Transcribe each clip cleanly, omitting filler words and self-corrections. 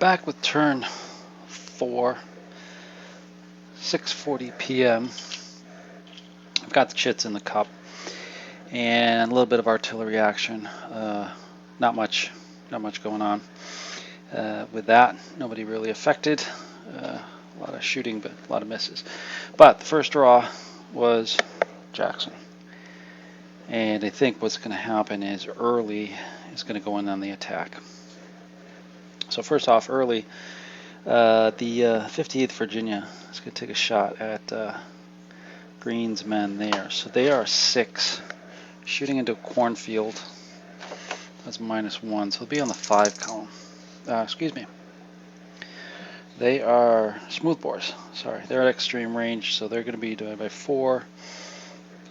back with turn 4, 6:40 p.m. I've got the chits in the cup and a little bit of artillery action. Not much going on with that. Nobody really affected. A lot of shooting, but a lot of misses. But the first draw was Jackson. And I think what's going to happen is Early is going to go in on the attack. So first off, Early, the 58th Virginia is going to take a shot at Green's men there. So they are 6, shooting into a cornfield. That's -1, so they'll be on the 5 column. Excuse me. They are smoothbores. Sorry, they're at extreme range, so they're going to be divided by 4.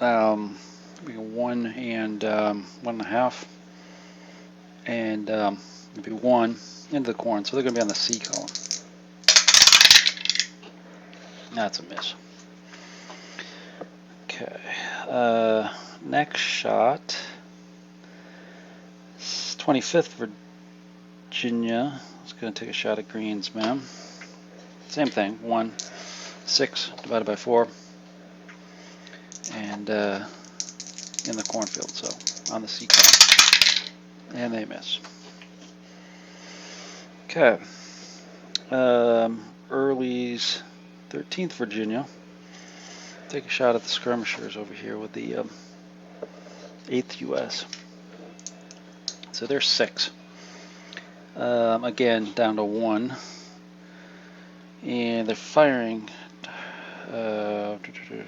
1 and 1.5, and maybe 1 into the corn, so they're going to be on the C column. That's a miss. Okay, next shot, 25th Virginia is going to take a shot at Green's men. Same thing, 1, 6 divided by 4, and in the cornfield, so on the C column, and they miss. Okay, Early's 13th Virginia take a shot at the skirmishers over here with the 8th U.S. So they're 6. Again, down to 1, and they're firing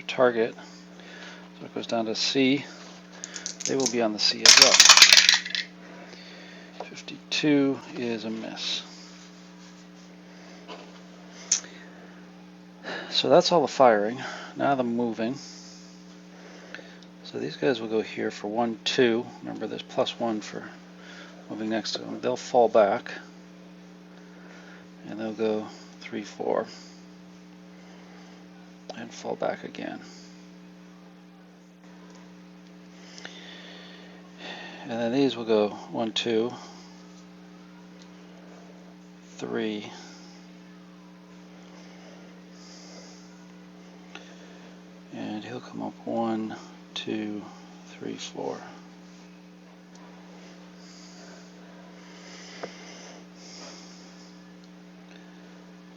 target. So it goes down to C. They will be on the C as well. 52 is a miss. So that's all the firing. Now the moving. So these guys will go here for 1, 2. Remember, there's +1 for moving next to them. They'll fall back, and they'll go 3, 4, and fall back again. And then these will go 1, 2, 3, and he'll come up 1, 2, 3, 4.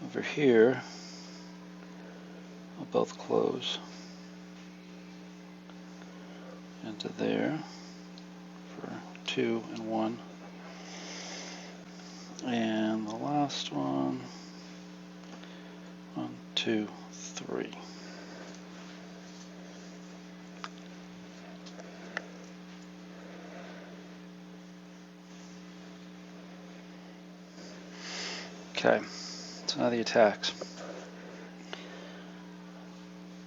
Over here, they'll both close into there for 2 and 1. And the last one, 1, 2, 3. Okay, so now the attacks.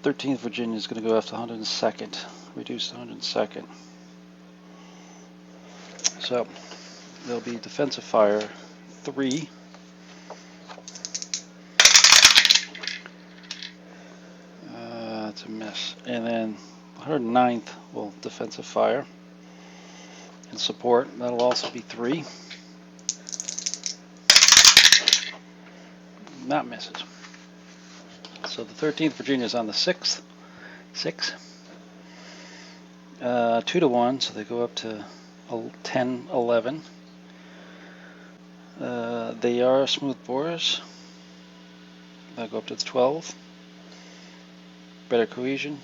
13th Virginia is going to go after 102nd, reduced to 102nd. So there'll be defensive fire 3. That's a miss. And then 109th will defensive fire and support. That'll also be 3. That misses. So the 13th Virginia is on the 6th. 6. 2 to 1, so they go up to 10, 11. They are smoothbores. They'll go up to 12. Better cohesion,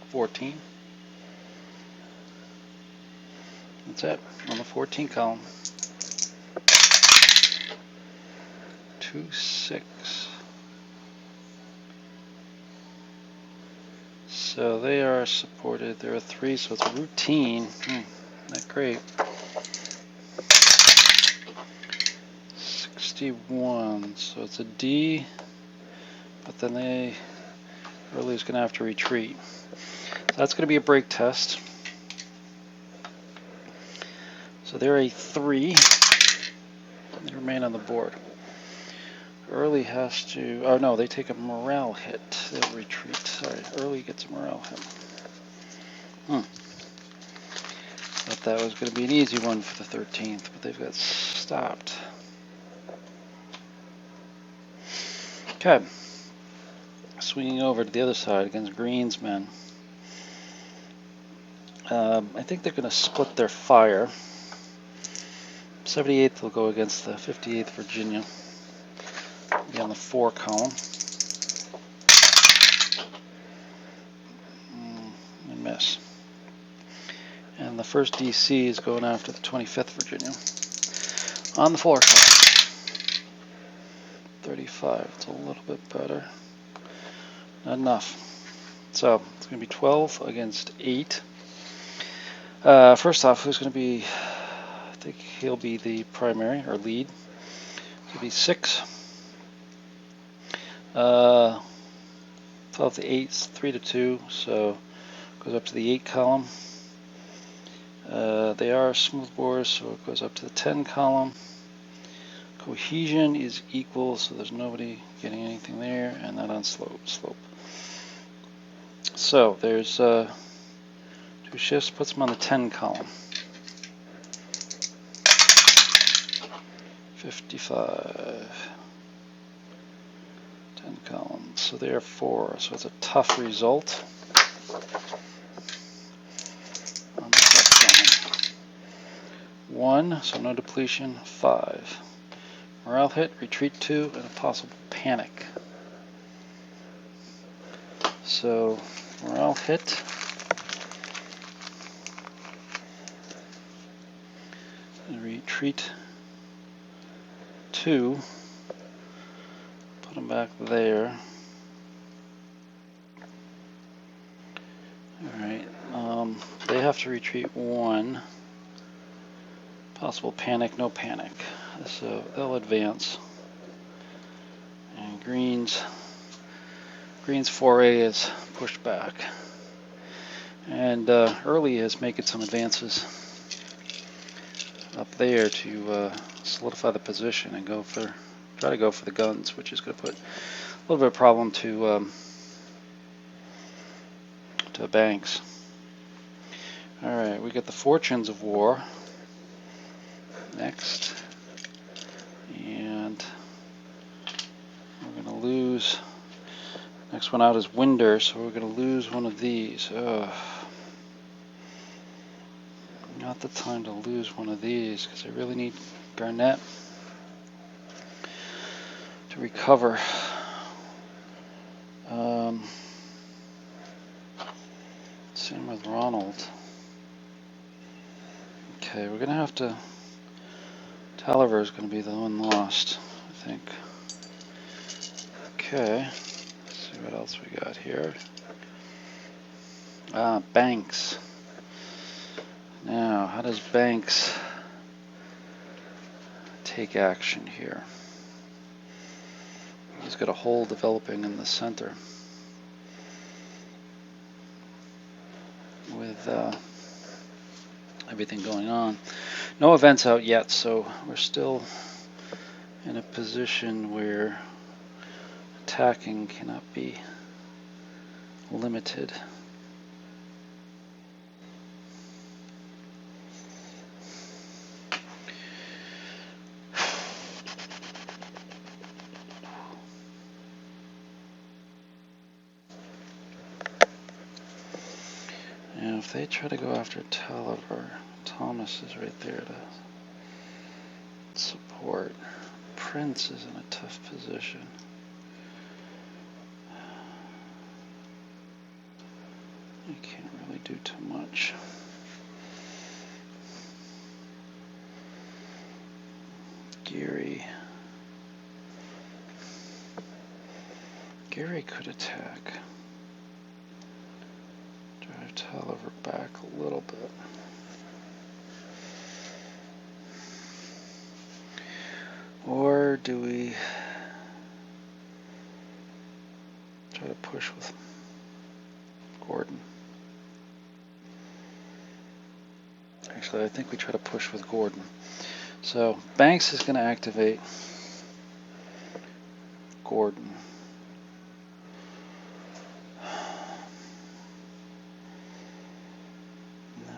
14. That's it, on the 14 column. 2, 6. So they are supported. They're a 3, so it's a routine. Not great. 61, so it's a D, but then Early's going to have to retreat. So that's going to be a break test. So they're a 3. They remain on the board. Early has to, oh no, they take a morale hit. They'll retreat. Sorry, Early gets a morale hit. Thought that was going to be an easy one for the 13th, but they've got stopped. Okay, swinging over to the other side against Green's men. I think they're going to split their fire. 78th will go against the 58th Virginia. Be on the 4 column. And miss. And the 1st DC is going after the 25th Virginia. On the 4 column. 35, it's a little bit better. Not enough. So it's going to be 12 against 8. First off, who's going to be, I think he'll be the primary or lead. It'll be 6. 12 to 8, 3 to 2, so goes up to the 8 column. They are smooth bores, so it goes up to the 10 column. Cohesion is equal, so there's nobody getting anything there, and that on slope. So there's 2 shifts, puts them on the 10 column. 55. 10 columns, so they are 4, so it's a tough result. On the top column. 1, so no depletion. 5. Morale hit, retreat 2, and a possible panic. So, morale hit. And retreat 2. Put them back there. Alright, they have to retreat 1. Possible panic, no panic. So they'll advance. And Green's foray is pushed back. And Early is making some advances up there to solidify the position and try to go for the guns, which is going to put a little bit of problem to Banks. Alright, we get the Fortunes of War next. And we're going to lose. Next one out is Winder, so we're going to lose one of these. Not the time to lose one of these, because I really need Garnett to recover. Same with Ronald. Okay, we're going to have to... Taliver is going to be the one lost, I think. Okay, let's see what else we got here. Banks. Now, how does Banks take action here? He's got a hole developing in the center with everything going on. No events out yet, so we're still in a position where attacking cannot be limited. And if they try to go after Taliver, Thomas is right there to support. Prince is in a tough position. You can't really do too much. Gary could attack. Drive Taliver back a little bit. Or do we try to push with Gordon? Actually, I think we try to push with Gordon. So Banks is going to activate Gordon.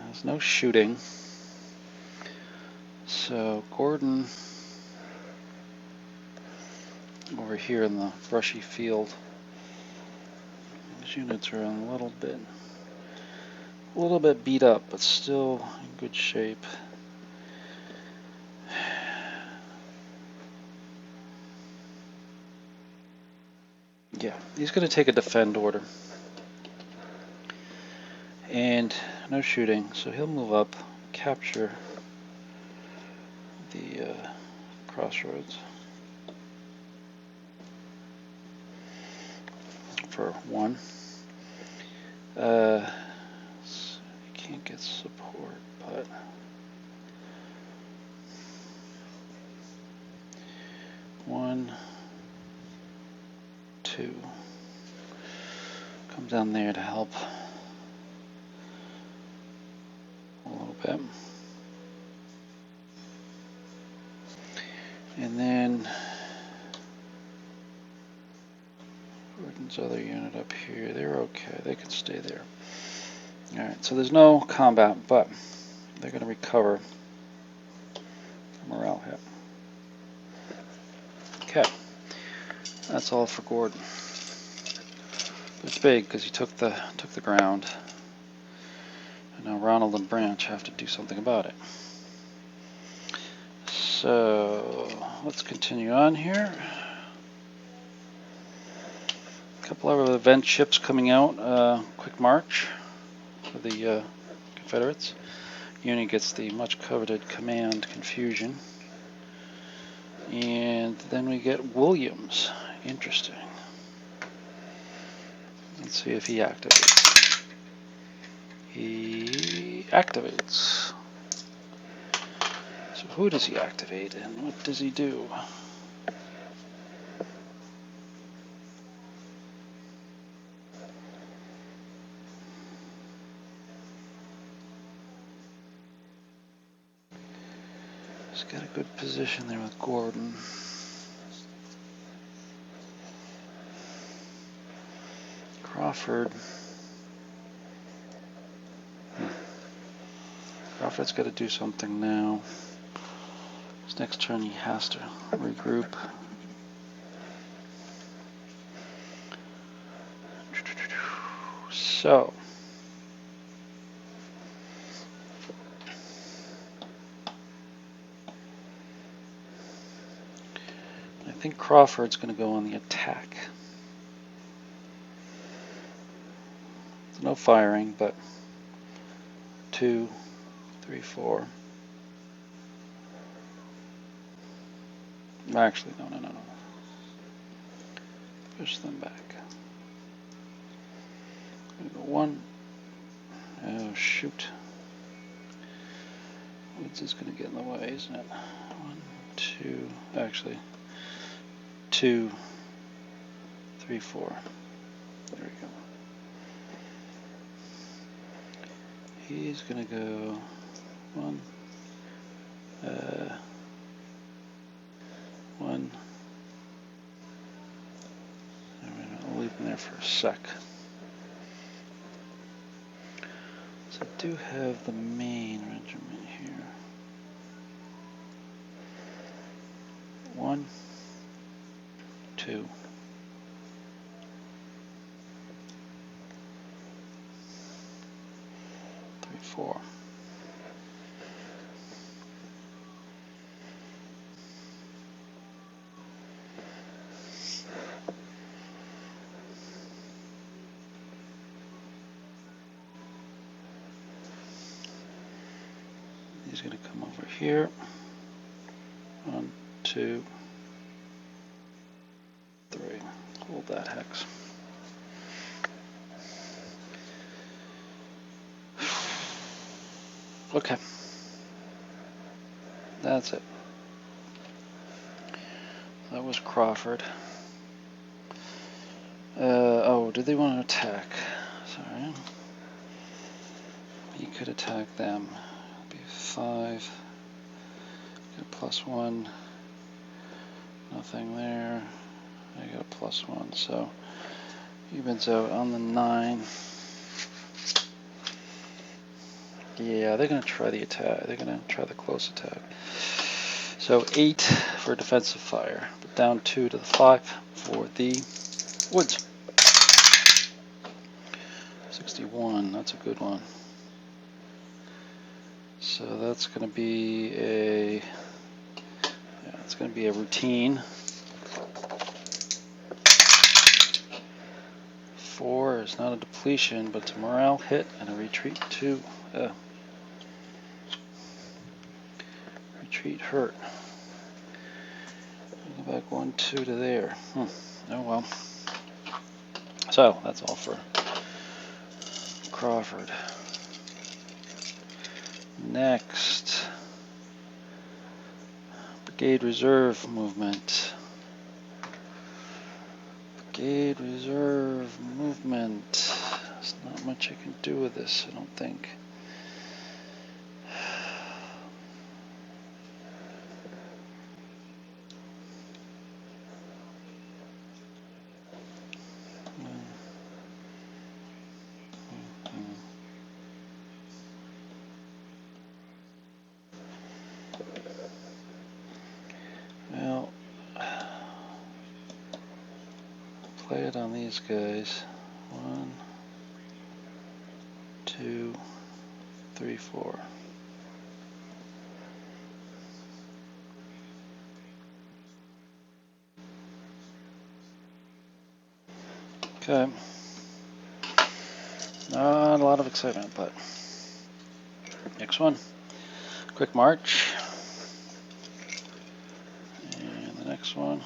There's no shooting. So Gordon over here in the brushy field. These units are a little bit beat up, but still in good shape. Yeah, he's going to take a defend order. And no shooting, so he'll move up, capture the crossroads for 1. So he can't get support, but one, 2. Come down there to help a little bit. And then Gordon's other unit up here, they're okay, they can stay there. Alright, so there's no combat, but they're going to recover a morale hit. Okay, that's all for Gordon. But it's big because he took the ground. And now Ronald and Branch have to do something about it. So let's continue on here. A couple of event ships coming out. Quick march for the Confederates. Unit gets the much coveted command Confusion. And then we get Williams. Interesting. Let's see if he activates. He activates. So who does he activate and what does he do? He's got a good position there with Gordon. Crawford. Crawford's got to do something now. His next turn he has to regroup. So I think Crawford's going to go on the attack. No firing, but 2, 3, 4. Actually, no. Push them back. I'm gonna go 1. Oh, shoot. Woods is going to get in the way, isn't it? 1, 2, actually. 2, 3, 4. There we go. He's going to go 1, 1. I'll leave him there for a sec. So I do have the main regiment here. 1, 2. 3, 4. He's going to come over here. 1, 2, 3. Hold that hex. Okay. That's it. That was Crawford. Oh, did they want to attack? Sorry. He could attack them. It'd be 5. Get a +1. Nothing there. I got a +1, so evens out on the 9. Yeah, they're going to try the attack. They're going to try the close attack. So 8 for defensive fire, but down 2 to the 5 for the woods. 61, that's a good one. So that's going to be a, it's going to be a routine. 4 is not a depletion, but it's a morale hit and a retreat 2. Retreat hurt. Go back 1, 2 to there. Oh well. So that's all for Crawford. Next, Brigade Reserve movement. Brigade Reserve movement. There's not much I can do with this, I don't think. Well, play it on these guys. 1, 2, 3, 4. Okay. Not a lot of excitement, but next one. Quick March. And the next one,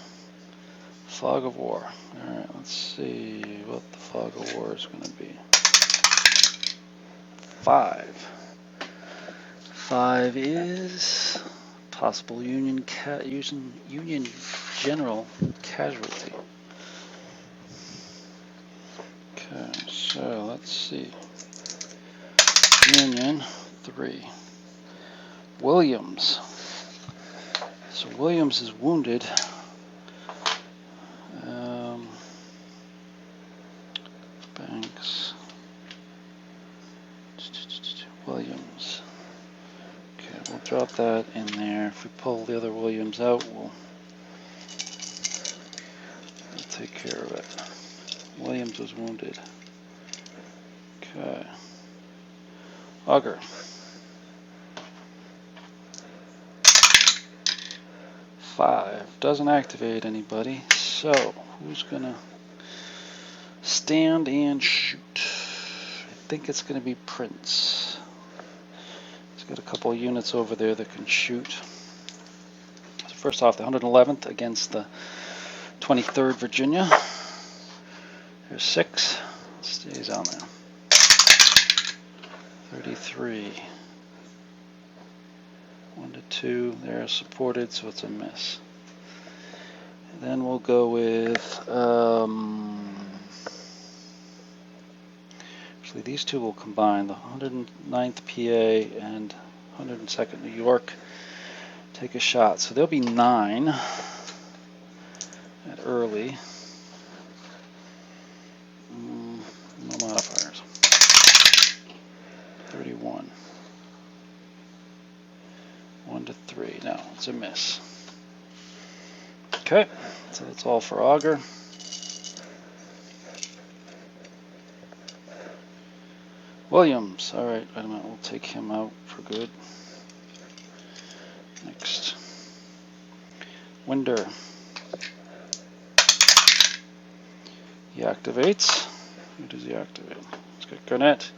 Fog of War. Alright, let's see what the Fog of War is going to be. 5. 5 is possible Union General casualty. Okay, so let's see. Union 3. Williams. So Williams is wounded. Banks. Williams. Okay, we'll drop that in there. If we pull the other Williams out, we'll take care of it. Williams was wounded. Okay. Augur. 5 doesn't activate anybody, so who's gonna stand and shoot? I think it's gonna be Prince. He's got a couple of units over there that can shoot. So first off, the 111th against the 23rd Virginia. There's 6. Stays on there. 33. 1 to 2. They're supported, so it's a miss. And then we'll go with. Actually, these two will combine. The 109th PA and 102nd New York take a shot. So there'll be 9 at early. No modifiers. 31. 1 to 3. No, it's a miss. Okay, so that's all for Augur. Williams. All right, wait a minute. We'll take him out for good. Next. Winder. He activates. Who does he activate? Let's get Garnett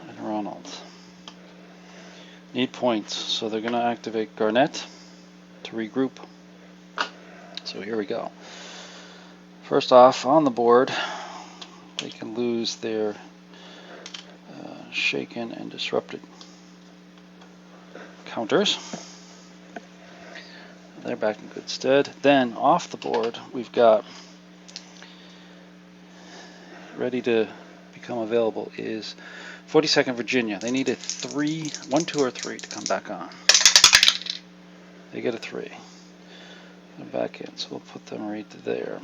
and Ronald. Need points, so they're going to activate Garnett to regroup. So here we go. First off, on the board, they can lose their shaken and disrupted counters. They're back in good stead. Then off the board, we've got ready to become available is 42nd Virginia. They need a 3, 1, 2, or 3 to come back on. They get a 3. They're back in, so we'll put them right there.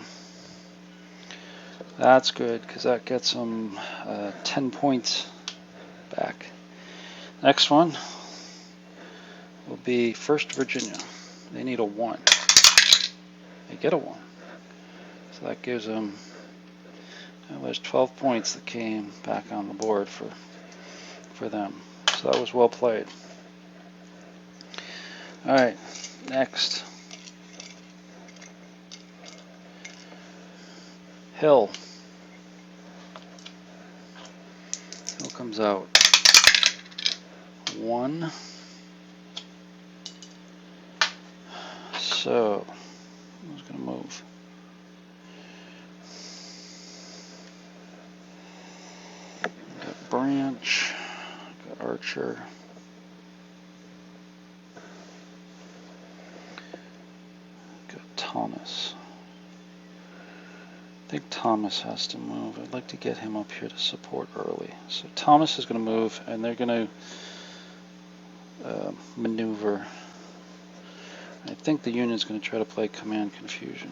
That's good, because that gets them 10 points back. Next one, would be 1st Virginia. They need a 1. They get a 1. So that gives them, well, there's 12 points that came back on the board for them. So that was well played. All right, next. Hill. Hill comes out. 1. So, who's going to move? Got Branch, got Archer. Got Thomas. I think Thomas has to move. I'd like to get him up here to support early. So Thomas is going to move, and they're going to maneuver. I think the Union's going to try to play Command Confusion.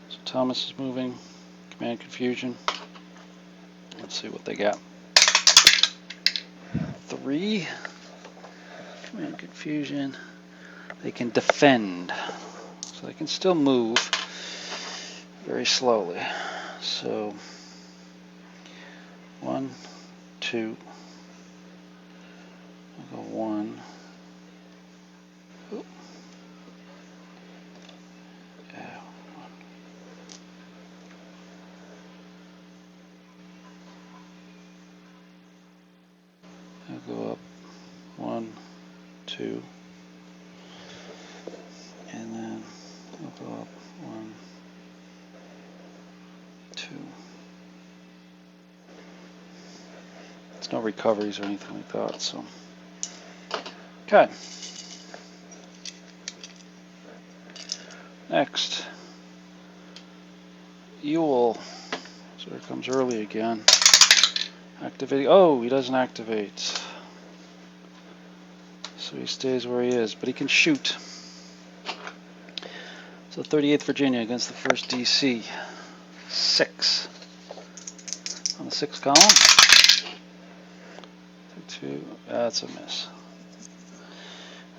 So Thomas is moving, Command Confusion. Let's see what they got. 3. Command Confusion. They can defend. So they can still move very slowly. So 1, 2. I'll go 1. Oop. Yeah, 1. I'll go up 1, 2. And then I'll go up 1, 2. It's no recoveries or anything like that, so. Okay. Next. Ewell. So here comes early again. Activating. Oh, he doesn't activate. So he stays where he is, but he can shoot. So 38th Virginia against the 1st DC. 6. On the 6th column. 2. That's a miss.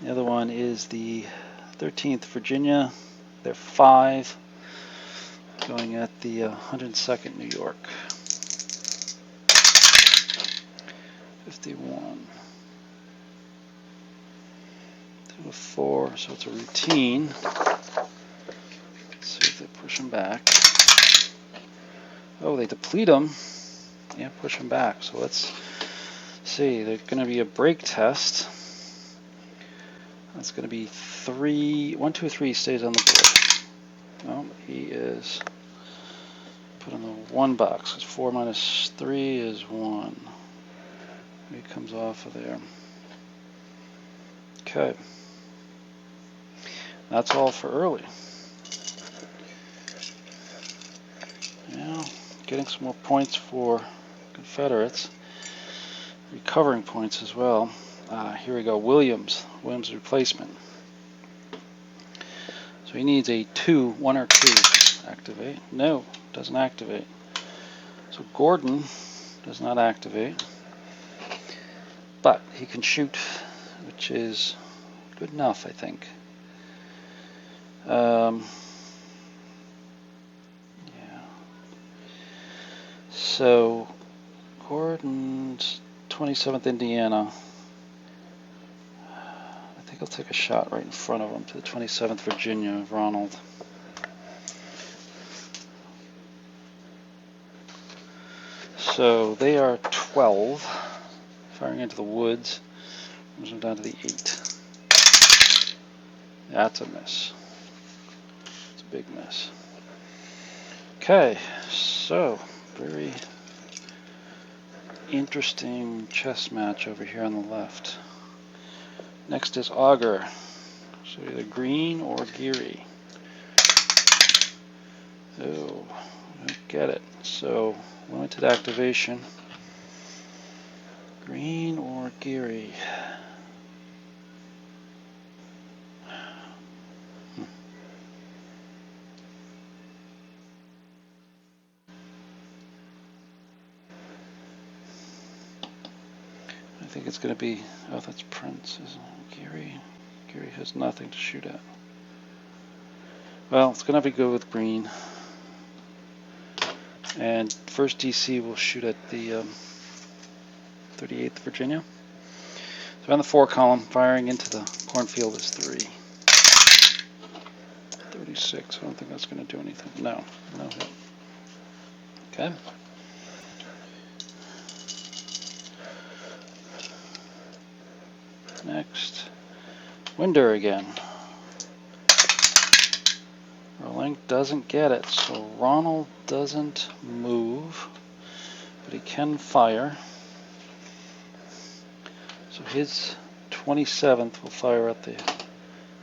The other one is the 13th Virginia. They're 5. Going at the 102nd New York. 51. 2 of 4, so it's a routine. Let's see if they push him back. Oh, they deplete him. Yeah, push him back. So let's see. There's going to be a break test. That's going to be 3. 1, 2, 3 stays on the board. Oh, he is put in the 1 box. Because 4 minus 3 is 1. He comes off of there. Okay. That's all for early. Now, getting some more points for Confederates. Recovering points as well. Here we go. Williams replacement. So he needs a 2, 1 or 2. Activate. No, doesn't activate. So Gordon does not activate. But he can shoot, which is good enough, I think. Yeah. So Gordon's 27th Indiana. I think I'll take a shot right in front of him to the 27th Virginia of Ronald. So they are 12, firing into the woods. Moves them down to the 8. That's a miss. It's a big miss. Okay, so very interesting chess match over here on the left. Next is Augur. So either green or Geary. Oh, I don't get it. So limited activation. Green or Geary. I think it's going to be, oh, that's Prince, isn't it? Gary. Gary has nothing to shoot at. Well, it's going to have to go with green. And first DC will shoot at the 38th Virginia. So on the 4 column, firing into the cornfield is 3. 36, I don't think that's going to do anything. No, no hit. Okay. Next, Winder again. Rolling doesn't get it, so Ronald doesn't move, but he can fire. So his 27th will fire at the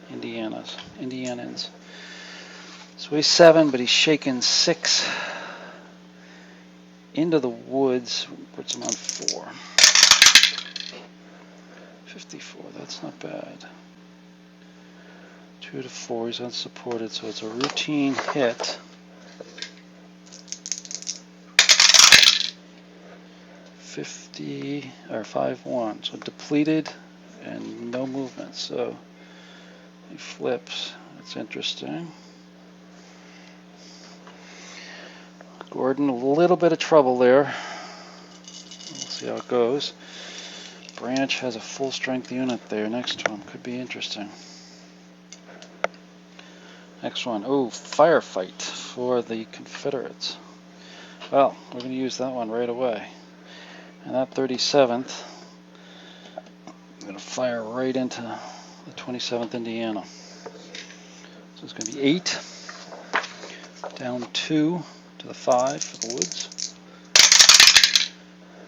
Indianans. So he's 7, but he's shaken 6 into the woods, puts him on 4. 54, that's not bad. 2 to 4, he's unsupported, so it's a routine hit. 50 or 5-1, so depleted and no movement. So he flips. That's interesting. Gordon, a little bit of trouble there. We'll see how it goes. Branch has a full strength unit there next to him. Could be interesting. Next one. Oh, firefight for the Confederates. Well, we're going to use that one right away. And that 37th, I'm going to fire right into the 27th Indiana. So it's going to be 8, down 2 to the 5 for the woods.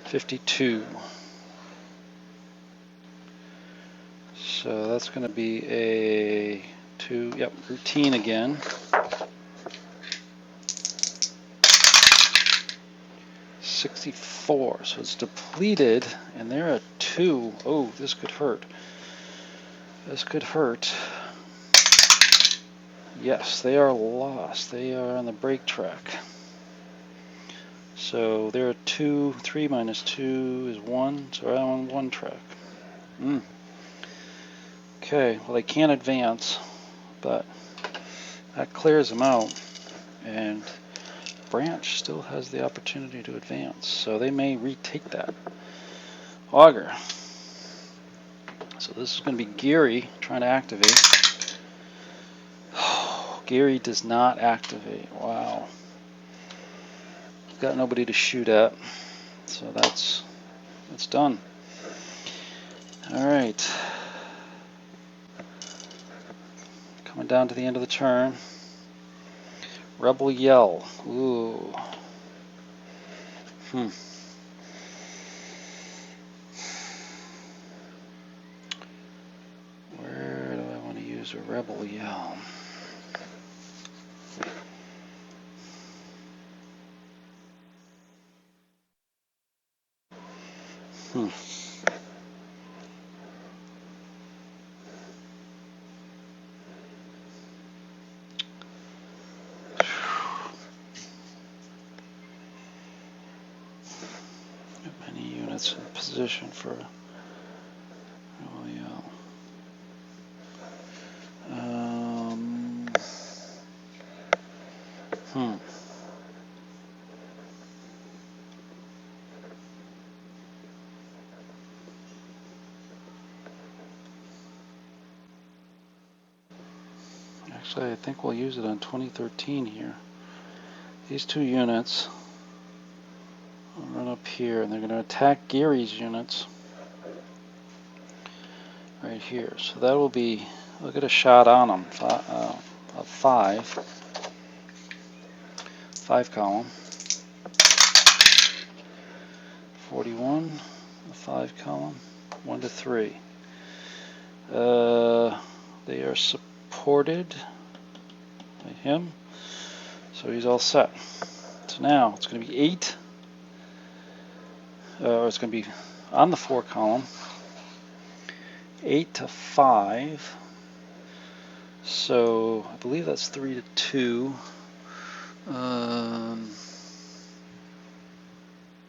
52. So that's going to be a 2, yep, routine again. 64, so it's depleted, and they're at 2. Oh, this could hurt. This could hurt. Yes, they are lost. They are on the break track. So they're at 2. 3 minus 2 is 1, so I'm on 1 track. Okay, well, they can't advance, but that clears them out, and Branch still has the opportunity to advance, so they may retake that. Augur. So this is going to be Geary trying to activate. Geary does not activate. Wow. Got nobody to shoot at, so that's done. All right. Coming down to the end of the turn. Rebel Yell. Ooh. Where do I want to use a Rebel Yell? Many units in position for Rebel Yell. Actually, I think we'll use it on 2013 here. These 2 units will run up here, and they're going to attack Gary's units right here. So that will be, we'll get a shot on them. 5 column. 41, a 5 column, 1 to 3. They are supported by him, so he's all set. So now it's going to be 8, or it's going to be on the 4 column, 8 to 5. So I believe that's 3 to 2.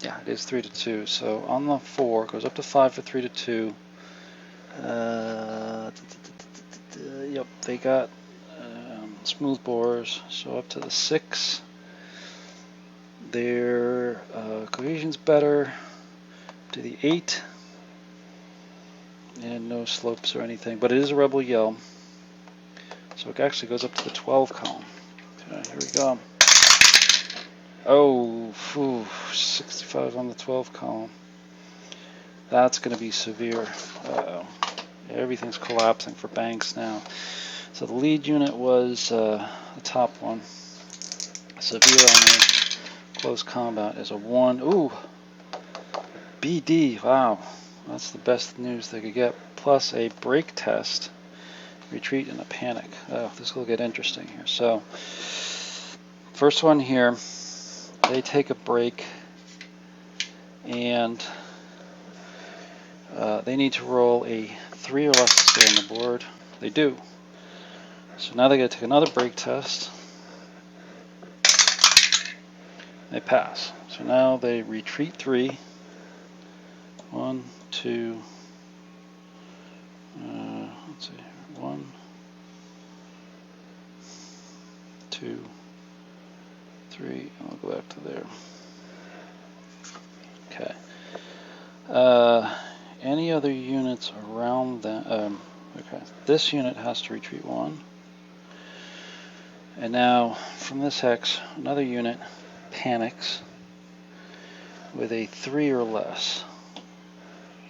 Yeah, it is 3-2. So on the 4, goes up to 5 for 3-2. Yep, they got smooth bores. So up to the 6. Their cohesion's better. To the 8. And no slopes or anything, but it is a rebel yell. So it actually goes up to the 12 column. Okay, here we go. Oh, 65 on the 12 column. That's going to be severe. Uh-oh. Everything's collapsing for banks now. So the lead unit was the top one. Severe on the close combat is a 1. Ooh, BD. Wow, that's the best news they could get. Plus a break test. Retreat in a panic. Oh, this will get interesting here. So, first one here, they take a break, and they need to roll a 3 or less to stay on the board. They do. So now they got to take another break test. They pass. So now they retreat 3. 1, 2. Let's see. 1, 2, 3. And I'll go back to there. Okay. Any other units around that? Okay. This unit has to retreat 1. And now, from this hex, another unit panics with a 3 or less.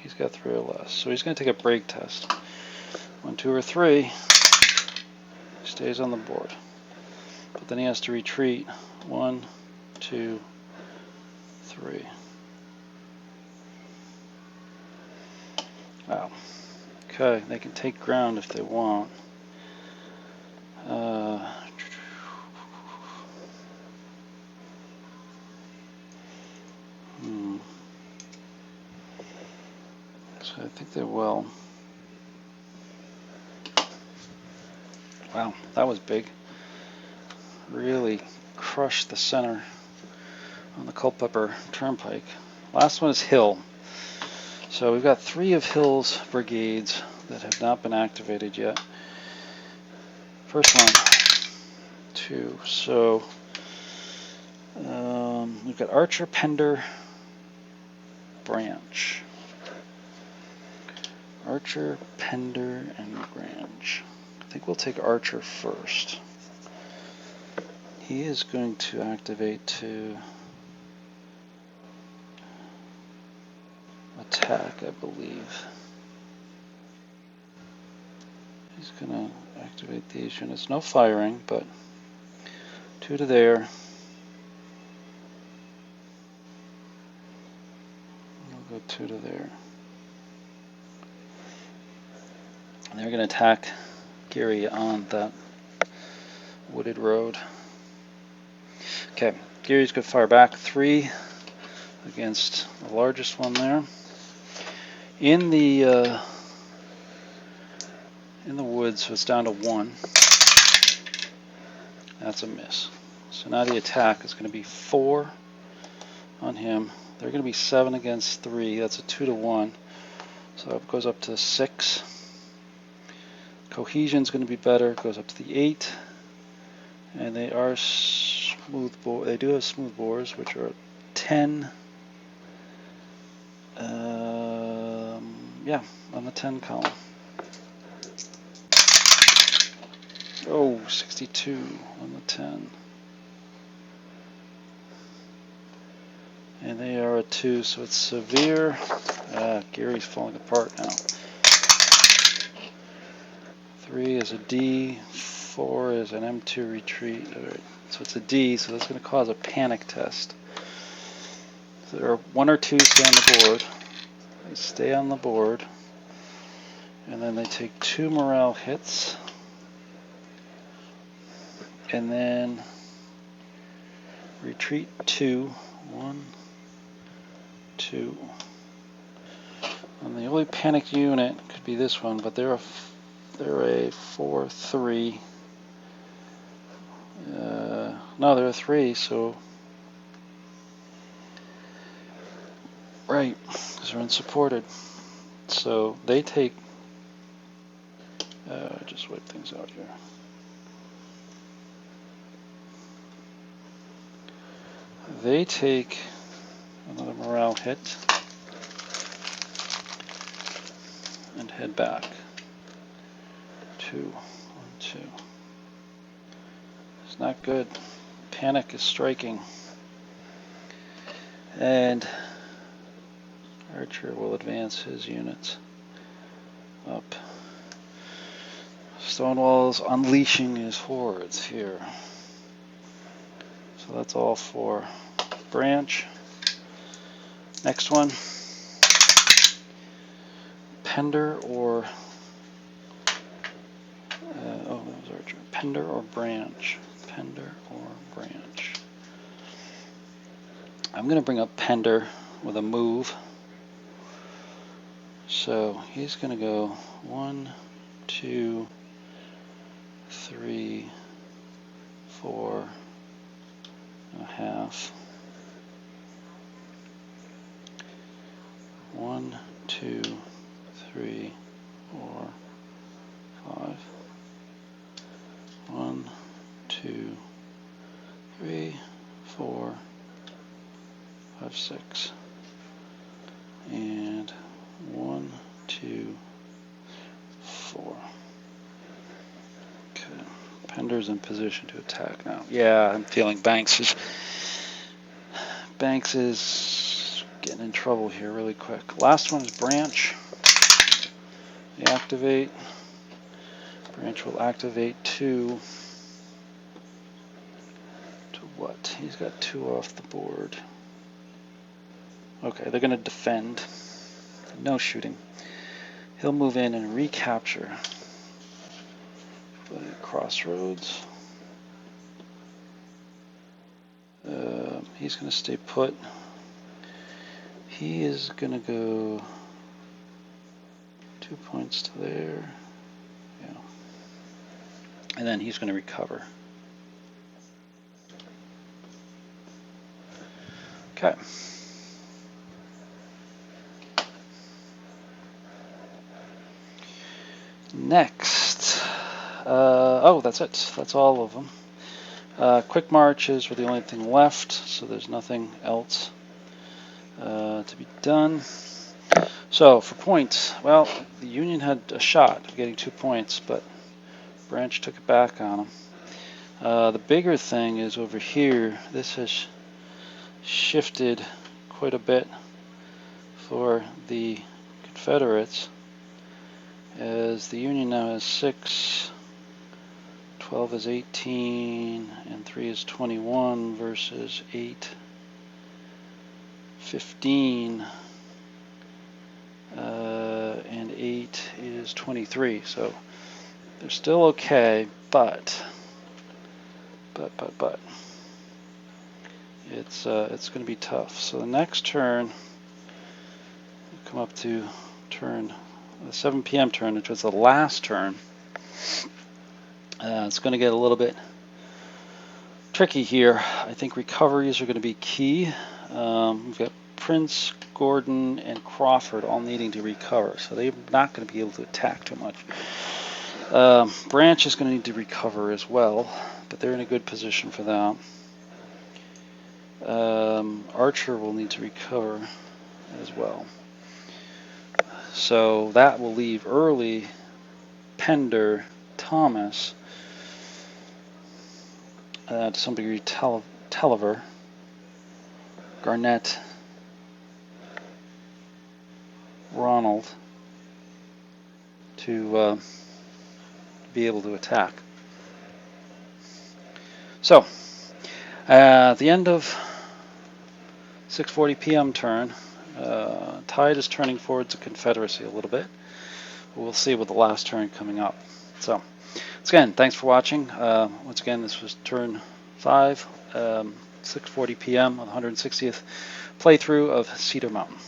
He's got 3 or less. So he's going to take a break test. 1, 2, or 3. He stays on the board. But then he has to retreat 1, 2, 3. Wow. Okay, they can take ground if they want. So I think they will. Wow, that was big. Really crushed the center on the Culpeper Turnpike. Last one is Hill. So we've got 3 of Hill's brigades that have not been activated yet. First one, 2. So we've got Archer, Pender, Branch. Archer, Pender, and Branch. I think we'll take Archer first. He is going to activate to attack, I believe. He's going to activate these units. No firing, but 2 to there. We'll go 2 to there. And they're going to attack Gary on that wooded road. Okay, Gary's going to fire back 3 against the largest one there. In the woods, so it's down to 1. That's a miss. So now the attack is going to be 4 on him. They're going to be 7 against 3. That's a 2 to 1. So it goes up to 6. Cohesion's going to be better. It goes up to the 8. And they are smooth bore. They do have smooth bores, which are 10. Yeah, on the 10 column. Oh, 62 on the 10. And they are a 2, so it's severe. Gary's falling apart now. 3 is a D, 4 is an M2 retreat. All right. So it's a D, so that's going to cause a panic test. So there are 1 or 2 stay on the board. They stay on the board. And then they take 2 morale hits. And then retreat 2. 1, 2. And the only panic unit could be this one, but they're a 4-3. No, they're a 3, so Right, because they're unsupported. So they take, just wipe things out here. They take another morale hit and head back. 2, 1, 2. It's not good. Panic is striking. And Archer will advance his units up. Stonewall's unleashing his hordes here. So that's all for Branch. Next one. Pender or oh, that was Archer. Pender or Branch. Pender or Branch. I'm going to bring up Pender with a move. So he's going to go 1, 2, 3, 4 and a half. 1, 2, 3, 4, 5. 1, 2, 3, 4, 5, 6. And 1, 2, 4. Okay. Pender's in position to attack now. Yeah, I'm feeling Banks is getting in trouble here really quick. Last one is Branch. They activate. Branch will activate 2. To what? He's got 2 off the board. Okay, they're going to defend. No shooting. He'll move in and recapture the crossroads. He's going to stay put. He is going to go 2 points to there. Yeah. And then he's going to recover. Okay. Next. Oh, that's it. That's all of them. Quick marches were the only thing left, so there's nothing else to be done. So for points, well, the Union had a shot of getting 2 points, but Branch took it back on them. The bigger thing is over here. This has shifted quite a bit for the Confederates, as the Union now has 6, 12 is 18, and 3 is 21 versus 8, 15, and 8 is 23. So they're still okay, but it's going to be tough. So the next turn, we come up to turn the 7 p.m. turn, which was the last turn. It's going to get a little bit tricky here. I think recoveries are going to be key. We've got Prince, Gordon, and Crawford all needing to recover, so they're not going to be able to attack too much. Branch is going to need to recover as well, but they're in a good position for that. Archer will need to recover as well. So that will leave early Pender, Thomas, to some degree Telliver, Garnett, Ronald to be able to attack. So at the end of 6:40 p.m. turn, tide is turning towards the Confederacy a little bit. We'll see with the last turn coming up. So once again, thanks for watching. Once again, this was turn 5, 6:40 p.m. on the 160th playthrough of Cedar Mountain.